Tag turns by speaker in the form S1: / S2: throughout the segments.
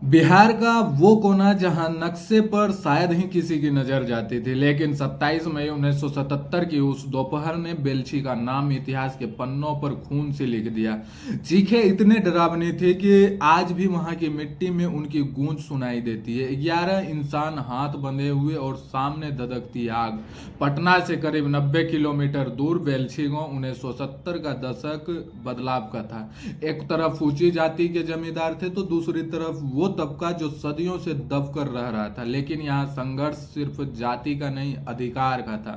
S1: बिहार का वो कोना जहां नक्शे पर शायद ही किसी की नजर जाती थी, लेकिन 27 मई 1977 की उस दोपहर ने बेलछी का नाम इतिहास के पन्नों पर खून से लिख दिया। चीखें इतने डरावनी थी कि आज भी वहां की मिट्टी में उनकी गूंज सुनाई देती है। 11 इंसान हाथ बंधे हुए और सामने धधकती आग। पटना से करीब 90 किलोमीटर दूर बेलछी गांव 1970 का दशक बदलाव का था। एक तरफ ऊंची जाति के जमींदार थे तो दूसरी तरफ वो तबका जो सदियों से दबकर रह रहा था, लेकिन यहाँ संघर्ष सिर्फ जाति का नहीं, अधिकार का था।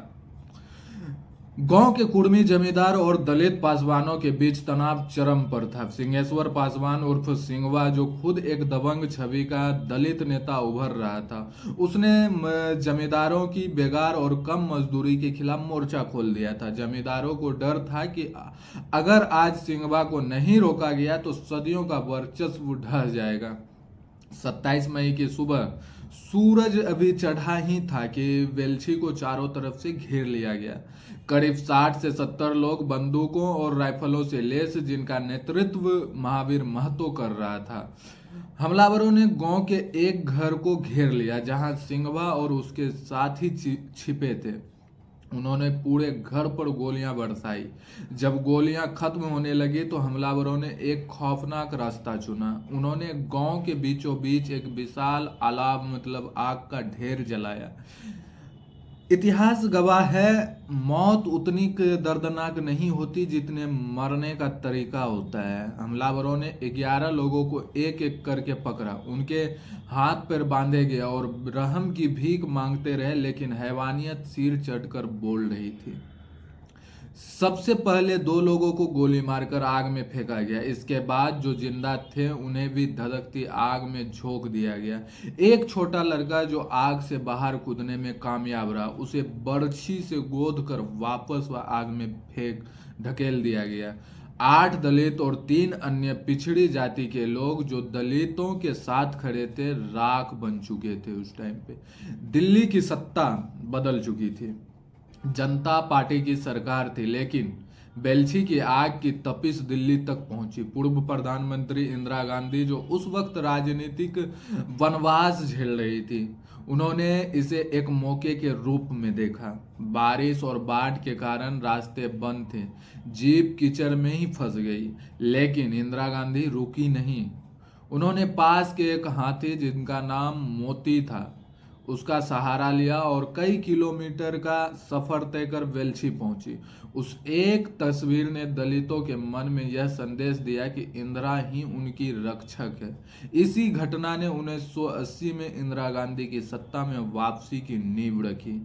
S1: गांव के कुर्मी जमींदार और दलित पासवानों के बीच तनाव चरम पर था। सिंहेश्वर पासवान उर्फ सिंगवा, जो खुद एक दबंग छवि का दलित नेता उभर रहा था, उसने जमींदारों की बेगार और कम मजदूरी के खिलाफ मोर्चा खोल दिया था। जमींदारों को डर था कि अगर आज सिंगवा को नहीं रोका गया तो सदियों का वर्चस्व ढह जाएगा। 27 मई की सुबह सूरज अभी चढ़ा ही था कि वेल्ची को चारों तरफ से घेर लिया गया। करीब 60 से 70 लोग बंदूकों और राइफलों से लैस, जिनका नेतृत्व महावीर महतो कर रहा था। हमलावरों ने गांव के एक घर को घेर लिया जहां सिंघवा और उसके साथी छिपे थे। उन्होंने पूरे घर पर गोलियां बरसाई। जब गोलियां खत्म होने लगी तो हमलावरों ने एक खौफनाक रास्ता चुना। उन्होंने गांव के बीचों बीच एक विशाल अलाव आग का ढेर जलाया। इतिहास गवाह है, मौत उतनी दर्दनाक नहीं होती जितने मरने का तरीका होता है। हमलावरों ने 11 लोगों को एक एक करके पकड़ा, उनके हाथ पैर बांधे गए और रहम की भीख मांगते रहे, लेकिन हैवानियत सिर चढ़कर बोल रही थी। सबसे पहले 2 लोगों को गोली मारकर आग में फेंका गया। इसके बाद जो जिंदा थे उन्हें भी धधकती आग में झोंक दिया गया। एक छोटा लड़का जो आग से बाहर कूदने में कामयाब रहा, उसे बर्छी से गोद कर वापस वह आग में फेंक ढकेल दिया गया। 8 दलित और 3 अन्य पिछड़ी जाति के लोग जो दलितों के साथ खड़े थे राख बन चुके थे। उस टाइम पे दिल्ली की सत्ता बदल चुकी थी, जनता पार्टी की सरकार थी, लेकिन बेलछी की आग की तपिश दिल्ली तक पहुंची। पूर्व प्रधानमंत्री इंदिरा गांधी, जो उस वक्त राजनीतिक वनवास झेल रही थी, उन्होंने इसे एक मौके के रूप में देखा। बारिश और बाढ़ के कारण रास्ते बंद थे, जीप कीचड़ में ही फंस गई, लेकिन इंदिरा गांधी रुकी नहीं। उन्होंने पास के एक हाथी, जिनका नाम मोती था, उसका सहारा लिया और कई किलोमीटर का सफर तय कर वेल्छी पहुंची। उस एक तस्वीर ने दलितों के मन में यह संदेश दिया कि इंदिरा ही उनकी रक्षक है। इसी घटना ने 1980 में इंदिरा गांधी की सत्ता में वापसी की नींव रखी।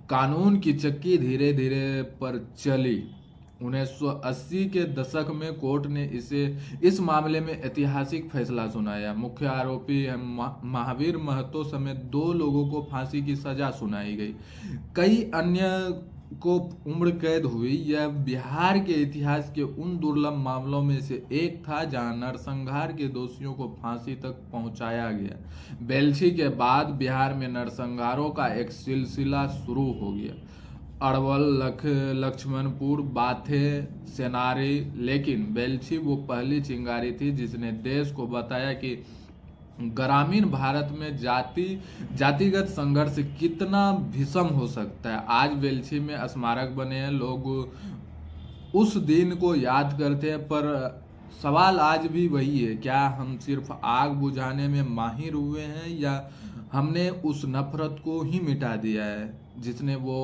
S1: कानून की चक्की धीरे धीरे पर चली। 1980 के दशक में कोर्ट ने इस मामले में ऐतिहासिक फैसला सुनाया। मुख्य आरोपी महावीर महतो समेत 2 लोगों को फांसी की सजा सुनाई गई। कई अन्य को उम्र कैद हुई। यह बिहार के इतिहास के उन दुर्लभ मामलों में से एक था जहां नरसंहार के दोषियों को फांसी तक पहुंचाया गया। बेलछी के बाद बिहार में नरसंहारों का एक सिलसिला शुरू हो गया। अरवल, लक्ष्मणपुर, बाथे, सेनारी, लेकिन बेलछी वो पहली चिंगारी थी जिसने देश को बताया कि ग्रामीण भारत में जातिगत संघर्ष कितना भीषण हो सकता है। आज बेलछी में स्मारक बने हैं, लोग उस दिन को याद करते हैं, पर सवाल आज भी वही है, क्या हम सिर्फ आग बुझाने में माहिर हुए हैं या हमने उस नफरत को ही मिटा दिया है जिसने वो